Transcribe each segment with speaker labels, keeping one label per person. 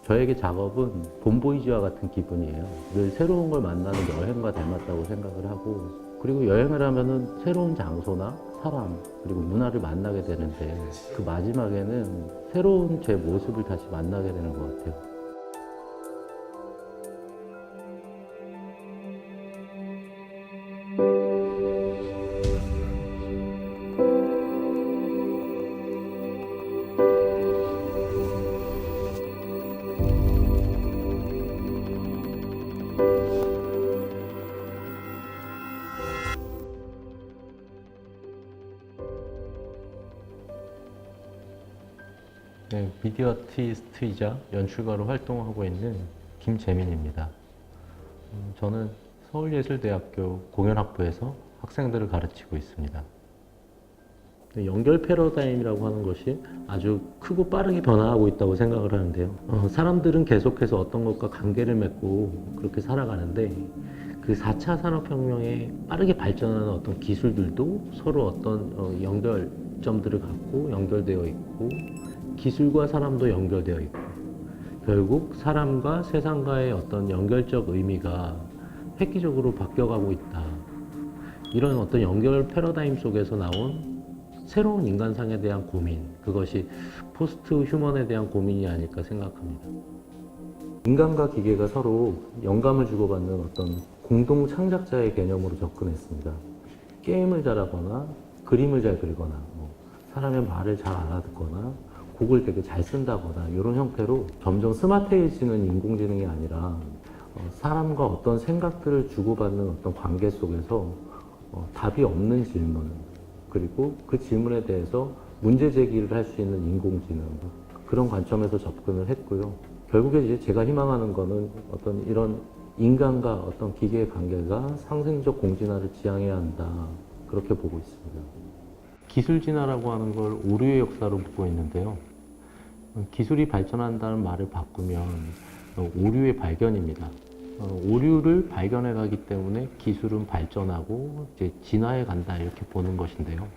Speaker 1: 저에게 작업은 본보이즈와 같은 기분이에요. 늘 새로운 걸 만나는 여행과 닮았다고 생각을 하고, 그리고 여행을 하면은 새로운 장소나 사람, 그리고 문화를 만나게 되는데, 그 마지막에는 새로운 제 모습을 다시 만나게 되는 것 같아요. 네, 미디어 아티스트이자 연출가로 활동하고 있는 김재민입니다. 저는 서울예술대학교 공연학부에서 학생들을 가르치고 있습니다. 연결 패러다임이라고 하는 것이 아주 크고 빠르게 변화하고 있다고 생각을 하는데요. 사람들은 계속해서 어떤 것과 관계를 맺고 그렇게 살아가는데, 그 4차 산업혁명에 빠르게 발전하는 어떤 기술들도 서로 어떤 연결점들을 갖고 연결되어 있고, 기술과 사람도 연결되어 있고, 결국 사람과 세상과의 어떤 연결적 의미가 획기적으로 바뀌어가고 있다. 이런 어떤 연결 패러다임 속에서 나온 새로운 인간상에 대한 고민, 그것이 포스트 휴먼에 대한 고민이 아닐까 생각합니다. 인간과 기계가 서로 영감을 주고받는 어떤 공동 창작자의 개념으로 접근했습니다. 게임을 잘하거나 그림을 잘 그리거나 사람의 말을 잘 알아듣거나 곡을 되게 잘 쓴다거나 이런 형태로 점점 스마트해지는 인공지능이 아니라 사람과 어떤 생각들을 주고받는 어떤 관계 속에서 답이 없는 질문, 그리고 그 질문에 대해서 문제 제기를 할 수 있는 인공지능, 그런 관점에서 접근을 했고요. 결국에 이제 제가 희망하는 거는 어떤 이런 인간과 어떤 기계의 관계가 상생적 공진화를 지향해야 한다, 그렇게 보고 있습니다. 기술 진화라고 하는 걸 오류의 역사로 보고 있는데요. 기술이 발전한다는 말을 바꾸면 오류의 발견입니다. 오류를 발견해 가기 때문에 기술은 발전하고 이제 진화해 간다, 이렇게 보는 것인데요.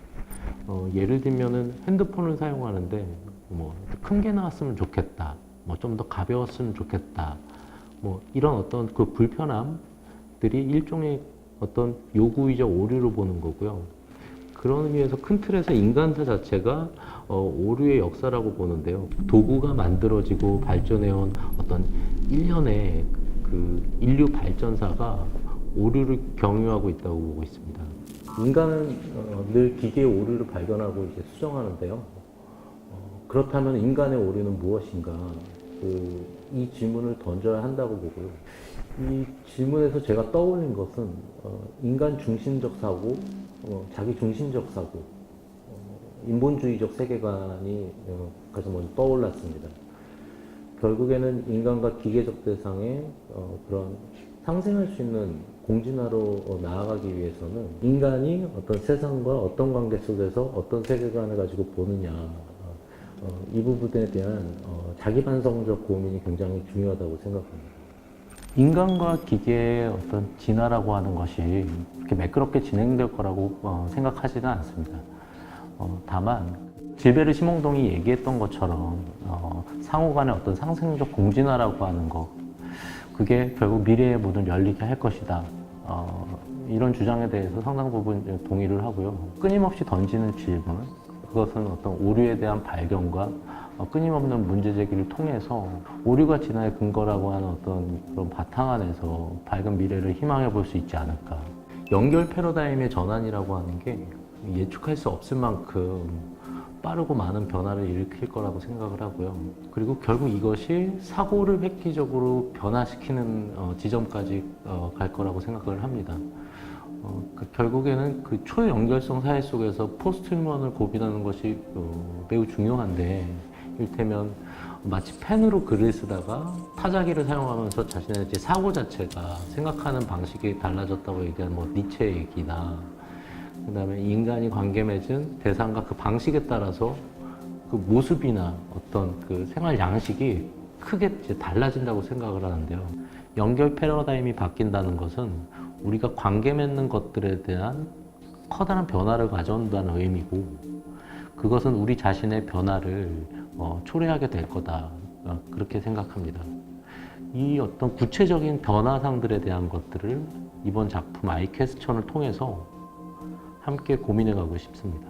Speaker 1: 예를 들면은 핸드폰을 사용하는데 큰 게 나왔으면 좋겠다, 좀 더 가벼웠으면 좋겠다, 이런 어떤 그 불편함들이 일종의 어떤 요구이자 오류로 보는 거고요. 그런 의미에서 큰 틀에서 인간사 자체가 오류의 역사라고 보는데요. 도구가 만들어지고 발전해온 어떤 일련의 그 인류 발전사가 오류를 경유하고 있다고 보고 있습니다. 인간은 늘 기계의 오류를 발견하고 이제 수정하는데요. 그렇다면 인간의 오류는 무엇인가? 이 질문을 던져야 한다고 보고요. 이 질문에서 제가 떠올린 것은 인간 중심적 사고, 자기 중심적 사고, 인본주의적 세계관이 가장 먼저 떠올랐습니다. 결국에는 인간과 기계적 대상의 그런 상생할 수 있는 공진화로 나아가기 위해서는 인간이 어떤 세상과 어떤 관계 속에서 어떤 세계관을 가지고 보느냐, 이 부분에 대한 자기 반성적 고민이 굉장히 중요하다고 생각합니다. 인간과 기계의 어떤 진화라고 하는 것이 그렇게 매끄럽게 진행될 거라고 생각하지는 않습니다. 다만 질베르 시몽동이 얘기했던 것처럼 상호 간의 어떤 상생적 공진화라고 하는 것, 그게 결국 미래의 문을 열리게 할 것이다. 이런 주장에 대해서 상당 부분 동의를 하고요. 끊임없이 던지는 질문, 그것은 어떤 오류에 대한 발견과 끊임없는 문제 제기를 통해서 오류가 진화의 근거라고 하는 어떤 그런 바탕 안에서 밝은 미래를 희망해 볼 수 있지 않을까. 연결 패러다임의 전환이라고 하는 게 예측할 수 없을 만큼 빠르고 많은 변화를 일으킬 거라고 생각을 하고요. 그리고 결국 이것이 사고를 획기적으로 변화시키는 지점까지 갈 거라고 생각을 합니다. 결국에는 그 초연결성 사회 속에서 포스트 휴먼을 고민하는 것이 매우 중요한데, 이를테면 마치 펜으로 글을 쓰다가 타자기를 사용하면서 자신의 이제 사고 자체가 생각하는 방식이 달라졌다고 얘기하는 니체의 얘기나, 그 다음에 인간이 관계 맺은 대상과 그 방식에 따라서 그 모습이나 어떤 그 생활 양식이 크게 이제 달라진다고 생각을 하는데요. 연결 패러다임이 바뀐다는 것은 우리가 관계 맺는 것들에 대한 커다란 변화를 가져온다는 의미고, 그것은 우리 자신의 변화를 초래하게 될 거다. 그렇게 생각합니다. 이 어떤 구체적인 변화상들에 대한 것들을 이번 작품 아이퀘스천을 통해서 함께 고민해 가고 싶습니다.